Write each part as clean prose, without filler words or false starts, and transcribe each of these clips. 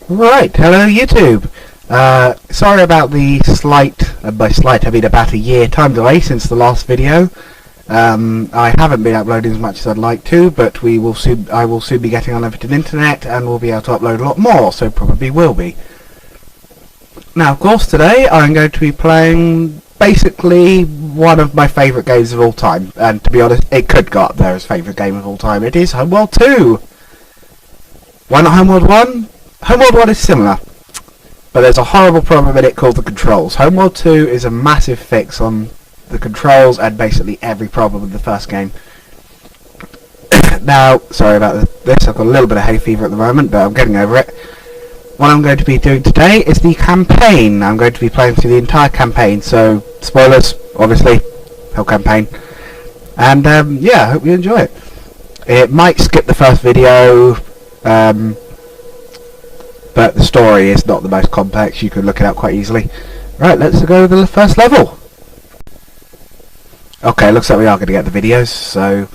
Right, hello YouTube. Sorry about the slight, by slight I mean about a year time delay since the last video. I haven't been uploading as much as I'd like to, but I will soon be getting unlimited internet and will be able to upload a lot more, so probably will be. Now, of course, today I'm going to be playing basically one of my favourite games of all time, and to be honest, it could go up there as favourite game of all time. It is Homeworld 2! Why not Homeworld 1? Homeworld 1 is similar, but there's a horrible problem in it called the controls. Homeworld 2 is a massive fix on the controls and basically every problem with the first game. Now, sorry about this, I've got a little bit of hay fever at the moment, but I'm getting over it. What I'm going to be doing today is the campaign. I'm going to be playing through the entire campaign, so spoilers, obviously, whole campaign. And yeah, I hope you enjoy it. It might skip the first video, but the story is not the most complex. You can look it up quite easily. Right, let's go to the first level. Okay, looks like we are going to get the videos, so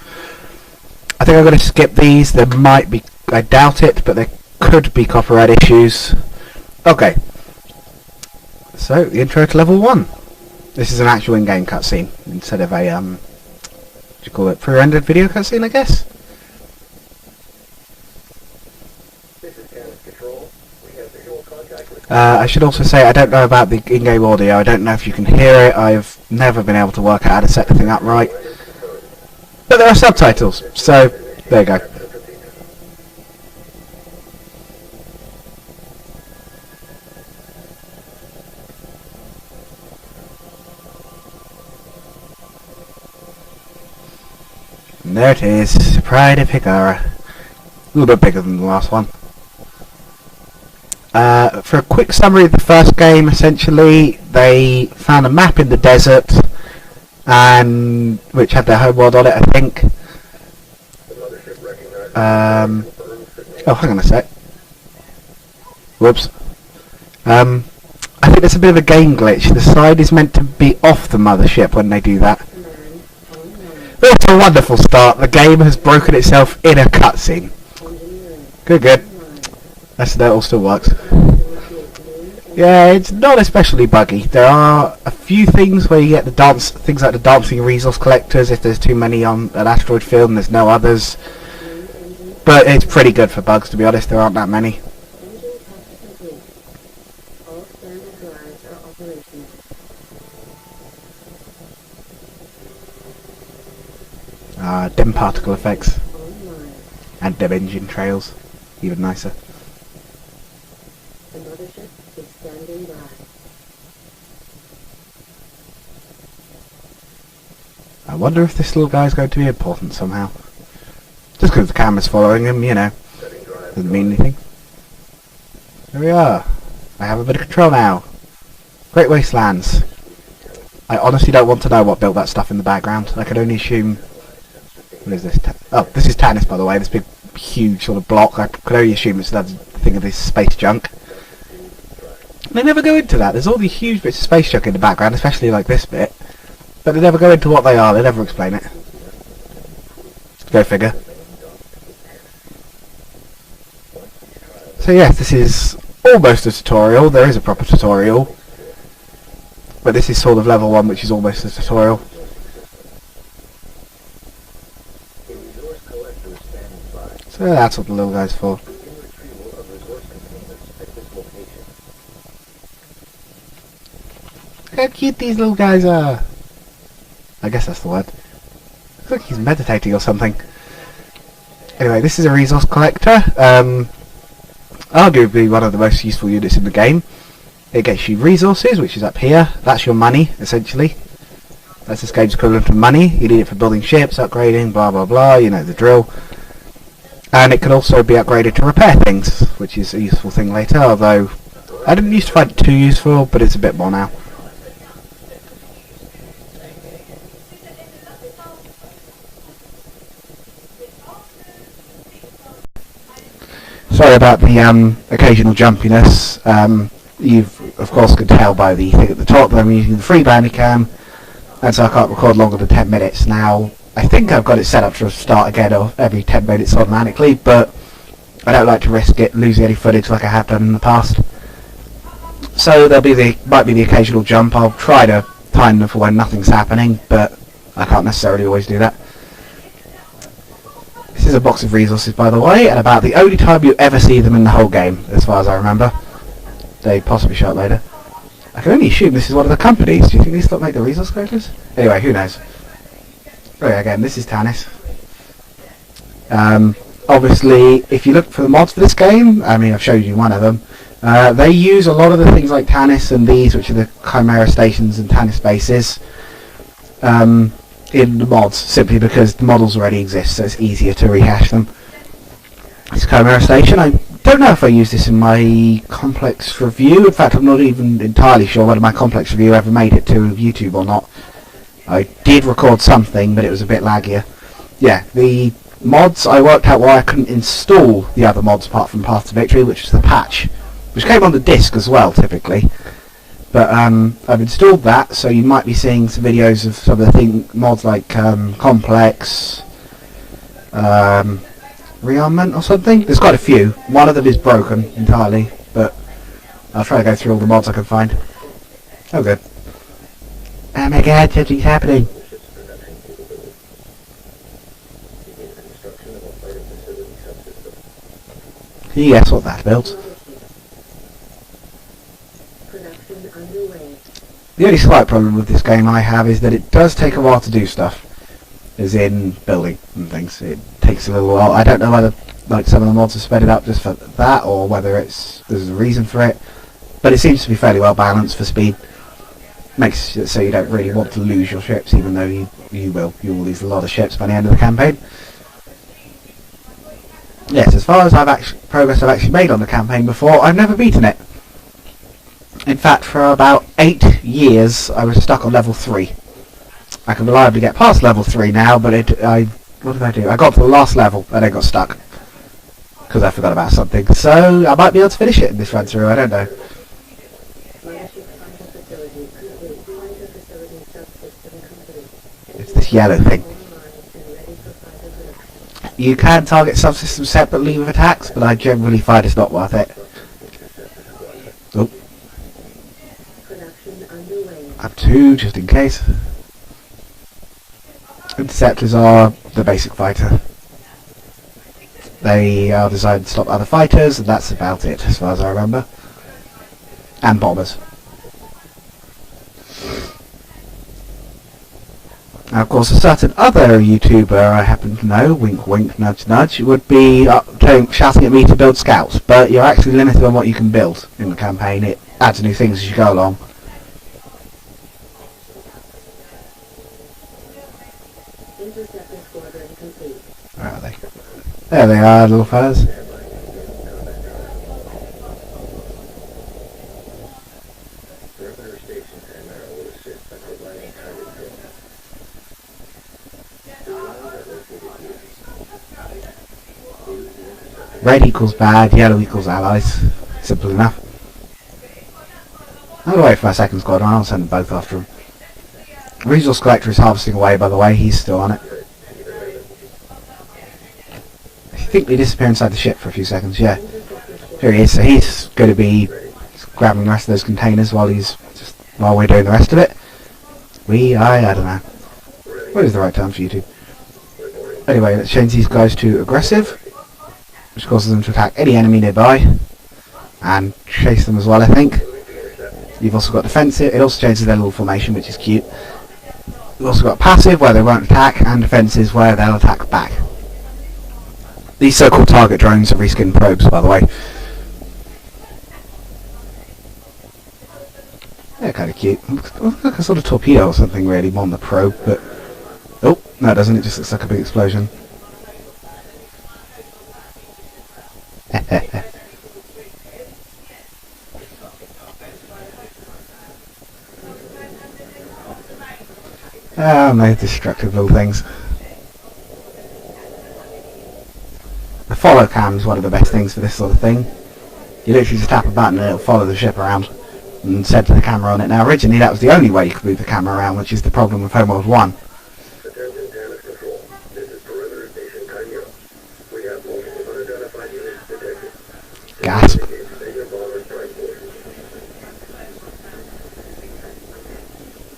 I think I'm going to skip these. There might be, I doubt it, but there could be copyright issues. Okay, so the intro to level 1. This is an actual in-game cutscene instead of a what do you call it, pre-rendered video cutscene, I guess. I should also say I don't know about the in-game audio. I don't know if you can hear it. I've never been able to work out how to set the thing up right. But there are subtitles, so there you go. And there it is, Pride of Higara. A little bit bigger than the last one. For a quick summary of the first game, essentially, they found a map in the desert, and which had their homeworld on it, I think. Oh, hang on a sec. Whoops. I think there's a bit of a game glitch. The side is meant to be off the mothership when they do that. That's a wonderful start. The game has broken itself in a cutscene. Good, good. That all still works. Yeah, it's not especially buggy. There are a few things where you get things like the dancing resource collectors. If there's too many on an asteroid field and there's no others. But it's pretty good for bugs, to be honest. There aren't that many. Dim particle effects. And dim engine trails. Even nicer. I wonder if this little guy's going to be important somehow. Just because the camera's following him, you know. Doesn't mean anything. There we are. I have a bit of control now. Great Wastelands. I honestly don't want to know what built that stuff in the background. I can only assume... What is this? Oh, this is Tannis, by the way. This big, huge sort of block. I could only assume it's another thing of this space junk. They never go into that. There's all these huge bits of space junk in the background, especially like this bit. But they never go into what they are. They never explain it. Go figure. So yes, this is almost a tutorial. There is a proper tutorial. But this is sort of level 1, which is almost a tutorial. So that's what the little guy's for. Look how cute these little guys are. I guess that's the word. Looks like he's meditating or something. Anyway, this is a resource collector. Arguably one of the most useful units in the game. It gets you resources, which is up here. That's your money, essentially. That's this game's equivalent to money. You need it for building ships, upgrading, blah blah blah, you know the drill. And it can also be upgraded to repair things, which is a useful thing later, although I didn't used to find it too useful, but it's a bit more now. Sorry about the occasional jumpiness. You've of course can tell by the thing at the top that I'm using the free Bandicam, and so I can't record longer than 10 minutes now. I think I've got it set up to start again every 10 minutes automatically, but I don't like to risk it losing any footage like I have done in the past. So might be the occasional jump. I'll try to time them for when nothing's happening, but I can't necessarily always do that. This is a box of resources, by the way, and about the only time you ever see them in the whole game, as far as I remember. They possibly show up later. I can only assume this is one of the companies. Do you think these still make the resource collectors? Anyway, who knows? Oh yeah, again, this is Tannis. Obviously, if you look for the mods for this game, I mean, I've showed you one of them. They use a lot of the things like Tannis and these, which are the Chimera stations and Tannis bases, in the mods, simply because the models already exist, so it's easier to rehash them. This Chimera station, I don't know if I used this in my complex review. In fact, I'm not even entirely sure whether my complex review ever made it to YouTube or not. I did record something, but it was a bit laggier. Yeah, the mods, I worked out why I couldn't install the other mods apart from Path to Victory, which is the patch, which came on the disc as well, typically. But I've installed that, so you might be seeing some videos of some of the mods like Complex, Rearmament or something. There's quite a few. One of them is broken entirely, but I'll try to go through all the mods I can find. Oh good. Oh my god, something's happening. Can you guess what that builds? The only slight problem with this game I have is that it does take a while to do stuff, as in building and things. It takes a little while. I don't know whether like some of the mods have sped it up just for that, or whether there's a reason for it, but it seems to be fairly well balanced for speed. Makes it so you don't really want to lose your ships, even though you will lose a lot of ships by the end of the campaign. Yes, as far as progress I've actually made on the campaign before, I've never beaten it. In fact, for about 8 years, I was stuck on level 3. I can reliably get past level 3 now, but what did I do? I got to the last level and then got stuck because I forgot about something. So I might be able to finish it in this run through. I don't know. It's this yellow thing. You can target subsystems separately with attacks, but I generally find it's not worth it. Oh. Up 2, just in case. Interceptors are the basic fighter. They are designed to stop other fighters, and that's about it, as far as I remember. And bombers. Now, of course, a certain other YouTuber I happen to know, wink wink, nudge nudge, would be shouting at me to build scouts, but you're actually limited on what you can build in the campaign. It adds new things as you go along. Where are they? There they are, little fellas. Red equals bad, yellow equals allies. Simple enough. I'll wait for my second squad and I'll send them both after him. Resource collector is harvesting away, by the way. He's still on it. I think they disappear inside the ship for a few seconds. Yeah, here he is. So he's going to be grabbing the rest of those containers while we're doing the rest of it. I don't know. What is the right term for you two? Anyway, let's change these guys to aggressive, which causes them to attack any enemy nearby and chase them as well, I think. You've also got defensive. It also changes their little formation, which is cute. You've also got passive, where they won't attack, and defensive, where they'll attack back. These so-called target drones are reskinned probes, by the way. They're kind of cute. Looks like a sort of torpedo or something, really, on the probe, but... Oh, no it doesn't, it just looks like a big explosion. Oh, no, destructive little things. The follow cam is one of the best things for this sort of thing. You literally just tap a button and it'll follow the ship around and set the camera on it. Now originally that was the only way you could move the camera around, which is the problem with Homeworld 1. Gasp.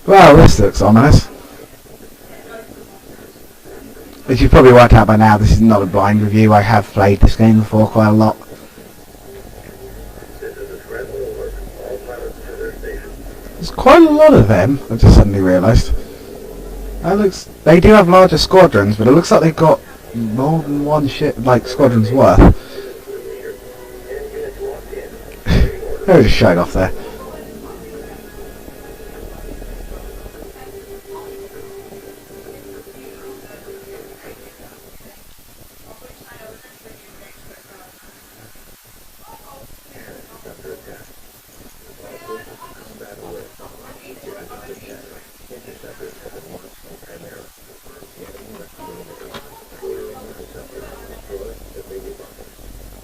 Well, this looks ominous. As you've probably worked out by now, this is not a blind review. I have played this game before quite a lot. There's quite a lot of them, I just suddenly realised. They do have larger squadrons, but it looks like they've got more than one ship, like, squadron's worth. They're just showing off there.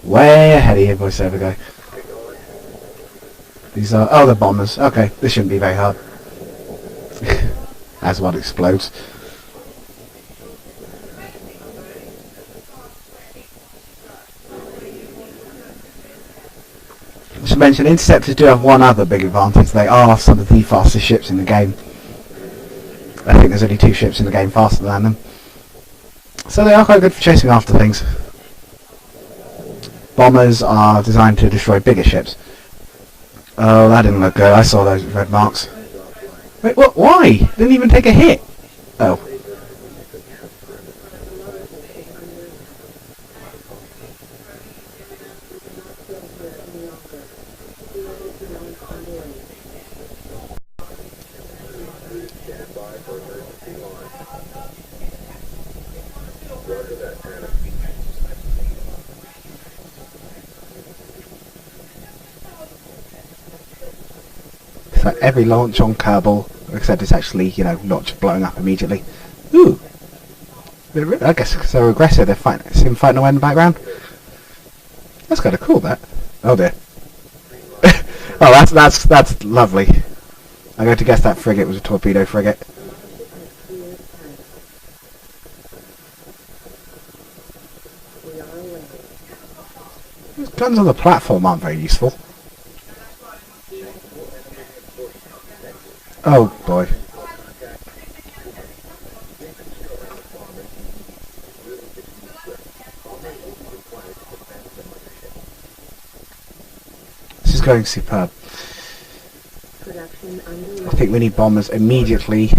Way ahead of you, voiceover guy. These are... oh, the bombers. Okay, this shouldn't be very hard. As one explodes. I should mention, interceptors do have one other big advantage. They are some of the fastest ships in the game. I think there's only 2 ships in the game faster than them. So they are quite good for chasing after things. Bombers are designed to destroy bigger ships. Oh, that didn't look good. I saw those red marks. Wait, what? Why? Didn't even take a hit. Oh. So every launch on Kerbal, except it's actually, you know, not just blowing up immediately. Ooh! I guess because they're aggressive, they seem fighting away in the background. That's kind of cool, that. Oh dear. Oh, that's lovely. I'm going to guess that frigate was a torpedo frigate. Those guns on the platform aren't very useful. Oh boy. This is going superb. I think we need bombers immediately.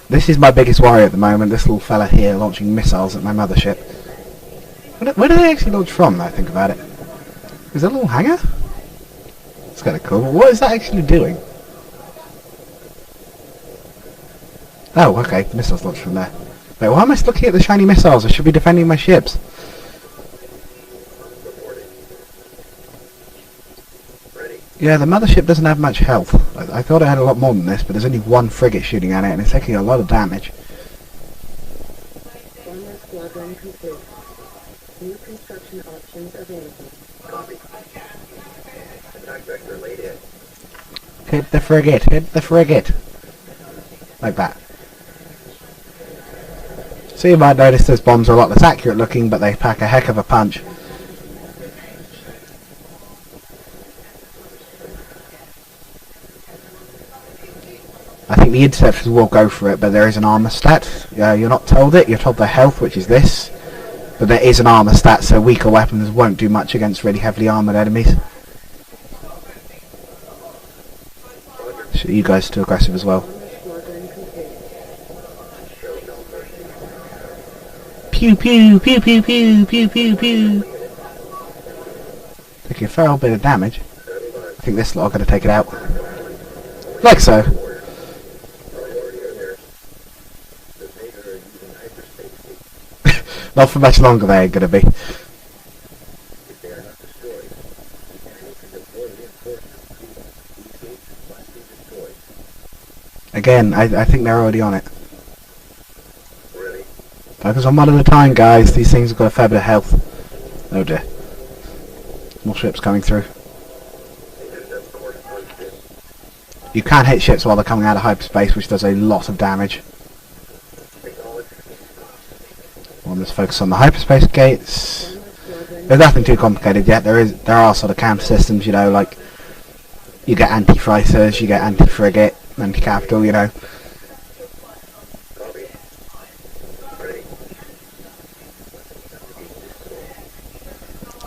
This is my biggest worry at the moment, this little fella here launching missiles at my mothership. Where do they actually launch from, I think about it? Is that a little hangar? It's kind of cool. What is that actually doing? Oh, okay. Missiles launched from there. Wait, why am I looking at the shiny missiles? I should be defending my ships. Yeah, the mothership doesn't have much health. I thought it had a lot more than this, but there's only one frigate shooting at it, and it's taking a lot of damage. Squadron complete. New construction options available. Copy. Attack vector laid in. Hit the frigate, hit the frigate. Like that. So you might notice those bombs are a lot less accurate looking, but they pack a heck of a punch. I think the interceptors will go for it, but there is an armor stat. You're not told it, you're told their health, which is this. But there is an armor stat, so weaker weapons won't do much against really heavily armoured enemies. So you guys are too aggressive as well. Pew pew, pew pew pew, pew pew pew. Taking a fair old bit of damage. I think this lot are going to take it out. Like so. Not for much longer they ain't going to be. Again, I think they're already on it. Focus on one at a time, guys. These things have got a fair bit of health. Oh dear. More ships coming through. You can hit ships while they're coming out of hyperspace, which does a lot of damage. Well, let's focus on the hyperspace gates. There's nothing too complicated yet. There are sort of counter systems, you know, like you get anti-freighters, you get anti-frigate, anti-capital, you know.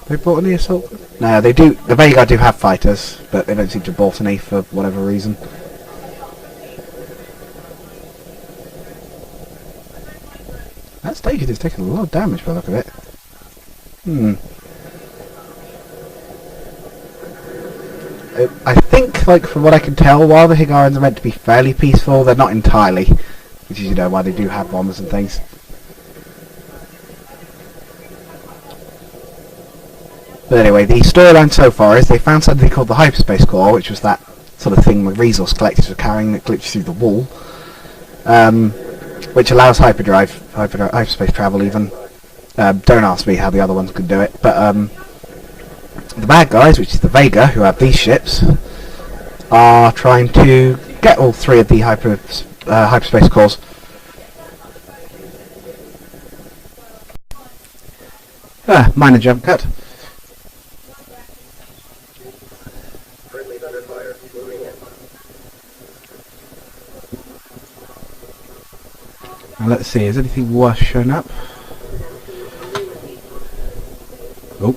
They bought any assault? No, they do. The Vega do have fighters, but they don't seem to have bought any for whatever reason. That station is taking a lot of damage by the look of it. I think, like, from what I can tell, while the Higarans are meant to be fairly peaceful, they're not entirely. Which is, you know, why they do have bombers and things. But anyway, the storyline so far is they found something called the hyperspace core, which was that sort of thing the resource collectors were carrying that glitches through the wall, which allows hyperspace travel even. Don't ask me how the other ones could do it, but the bad guys, which is the Vega, who have these ships, are trying to get all three of the hyperspace cores. Minor jump cut. Now let's see, is anything worse showing up? Oh.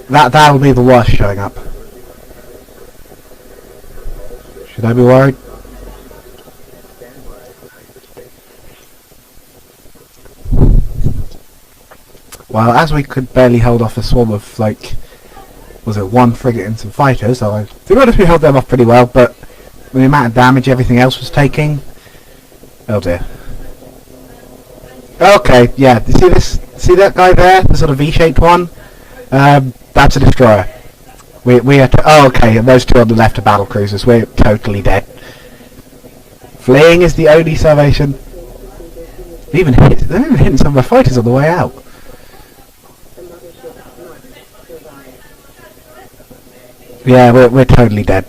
That'll be the worst showing up. Should I be worried? Well, as we could barely hold off a swarm of, like, was it one frigate and some fighters, so I think honestly we held them off pretty well, but with the amount of damage everything else was taking, oh dear. Okay, yeah, you see this? See that guy there? The sort of V-shaped one? That's a destroyer. We are oh, okay, and those two on the left are battle cruisers. We're totally dead. Fleeing is the only salvation. They're even hitting some of our fighters on the way out. Yeah, we're totally dead.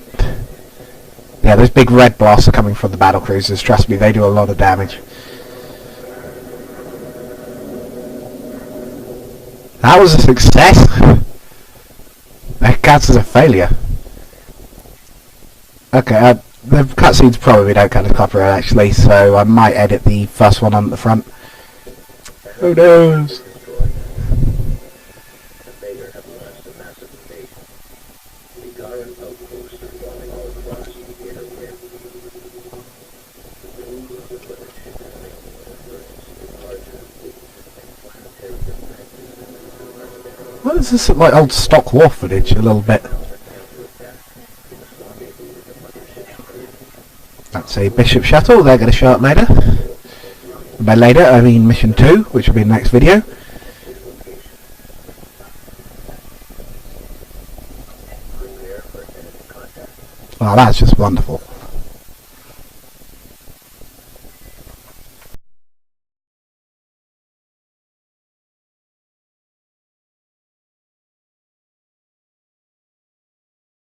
Yeah, those big red blasts are coming from the battle cruisers. Trust me, they do a lot of damage. That was a success. That counts as a failure. Okay, the cutscenes probably don't count as copyright actually, so I might edit the first one on the front. Who knows? Well, this is like old stock war footage a little bit. That's a Bishop shuttle, they're going to show up later. And by later, I mean mission 2, which will be the next video. Well, that's just wonderful.